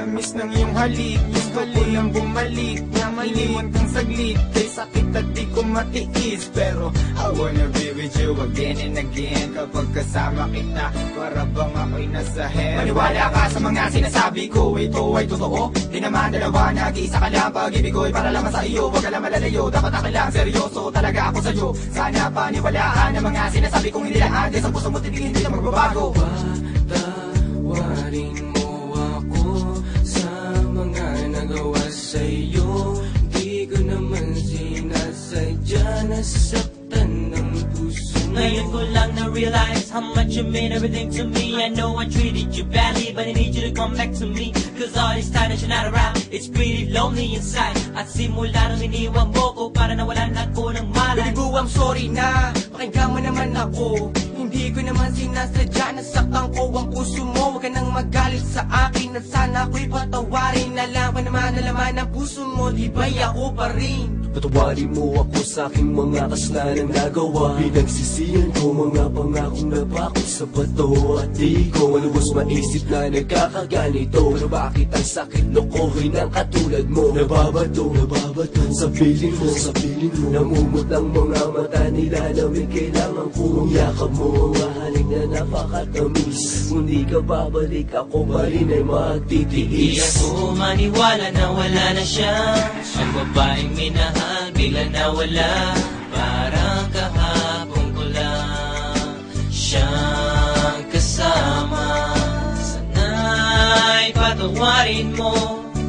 Namiss ng iyong halik, gusto ko lang bumalik. Iniwan kang saglit, kay sakit at di ko matiis. Pero I wanna be with you again and again. Kapag kasama kita, para bang ako'y nasa heaven. Maniwala ka sa mga sinasabi ko, ito ay totoo. Di naman dalawa, nag-iisa ka lang. Pag-ibig ko'y para lamang sa iyo, wag ka lang malalayo. Dapat akin lang, seryoso talaga ako sa'yo. Sana paniwalaan ang mga sinasabi kong hindi lahat. Dahil sa puso mo titigil, hindi na magbabago. Patawarin mo ako sa mga nagawa sa'yo. Di ko naman sinasadya, nasaktan ng puso mo. Ngayon ko lang na-realize how much you mean everything to me. I know I treated you badly, but I need you to come back to me. Cause all this time that you're not around, it's pretty lonely inside. At simula nung iniwan mo ko, para nawalan ako ng malay. Baby boo, I'm sorry na, pakinggan mo naman ako. Hindi ko naman sinasadya, nasaktan ko ang puso mo. Huwag ka nang magalit sa akin at sana ako'y patawarin. Alam ko naman na laman ng puso mo, di ba'y ako pa rin? Patawarin mo ako sa aking mga kasalanan nagawa. Pinagsisihan ko mga pangakong napako sa bato. At di ko malubos maisip na nagkakaganito. Na bakit ang sakit lokohin ng katulad mo? Nababato sa piling mo, namumot ang mga mata nila na may kailangan kong yakap mo. Mahaling na napakatamis, kung di ka babalik ako pa rin ay magtitiis. Di ako maniwala na wala na siya. Ang babaeng minahal bigla nawala. Parang kahapon ko lang siyang kasama. Sana'y patawarin mo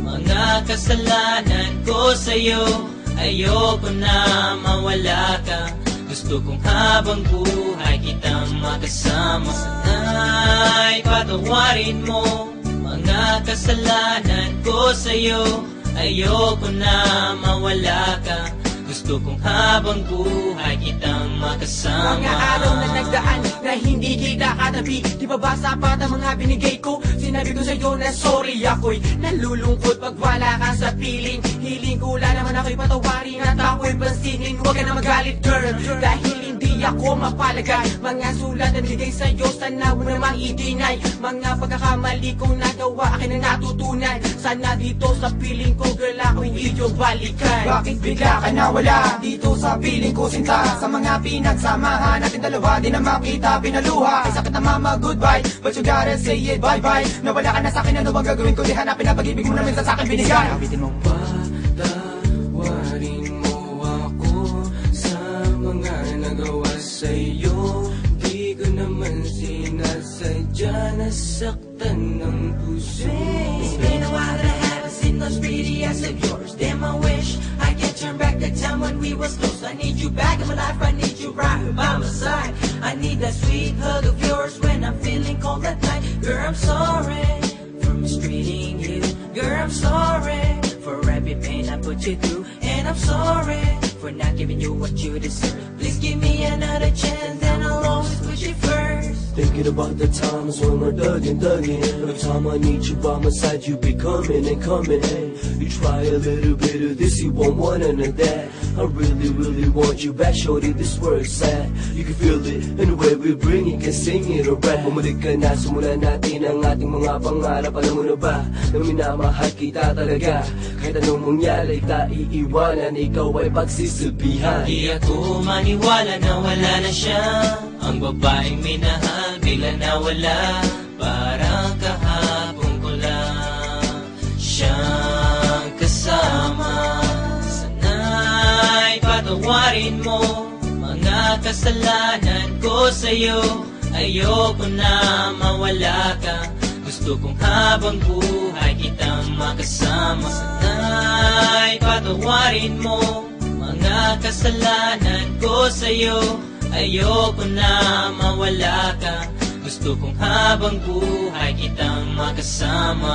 mga kasalanan ko sa'yo. Ayoko na mawala ka, gusto kong habang buhay kitang makasama. Sana'y patawarin mo mga kasalanan ko sa'yo. Ayoko na mawala ka, gusto kong habang buhay kitang makasama. Mga araw na nagdaan na hindi kita katabi, di ba basa pa ang mga binigay ko? Sinabi ko sa'yo na sorry, ako'y nalulungkot pag wala ka sa piling. Hiling ko lang naman ako'y patawarin at ako'y pansinin. Huwag ka na magalit girl, dahil hindi ako mapalagay. Mga sulat na binigay sa'yo, sana mo namang i-deny. Mga pagkakamali kong nagawa, akin na natutunan. Sana dito sa piling ko girl, ako'y iyong balikan. Bakit bigla ka nawala dito sa piling ko sinta? Sa mga pinagsamahan natin dalawa, di na makita pinaluha. Ay sakit na mama, goodbye, but you gotta say it, bye-bye. Nawala ka na sa'kin, ano bang gagawin ko? Di hanapin na pag-ibig mo na minsan sa'kin binigay. Abitin mo. Patawarin mo ako sa mga nagawa sa'yo. Di ko naman sinasadya, nasaktan ng puso. It's been a while that I haven't seen those pretty eyes of yours. Damn, I wish I could turn back the time when we was close. I need you back in my life, I need you right here by my side. I need that sweet hug of yours when I'm feeling cold at night. Girl, I'm sorry for mistreating you. Girl, I'm sorry for every pain I put you through. And I'm sorry for not giving you what you deserve. Please give me another chance and I'll always put you first. Thinking about the times when we're thugging. Every time I need you by my side, you be coming and coming. Hey, you try a little bit of this, you won't want none of that. I really want you back, shorty, this world's sad. You can feel it in the way we bring it, can sing it or rap. Bumalik ka na, simulan natin ang ating mga pangarap. Alam mo na ba, na minamahal kita talaga. Kahit anong mangyari, kita iiwanan, ikaw ay pagsisilbihan. Di ako maniwala na wala na siya. Ang babaeng minahal bigla nawala. Parang kahapon ko lang siyang kasama. Sana'y patawarin mo mga kasalanan ko sa'yo. Ayoko na mawala ka, gusto kong habang buhay kitang makasama. Sana'y patawarin mo mga kasalanan ko sa'yo. Ayoko na mawala ka, gusto kong habang buhay kitang makasama.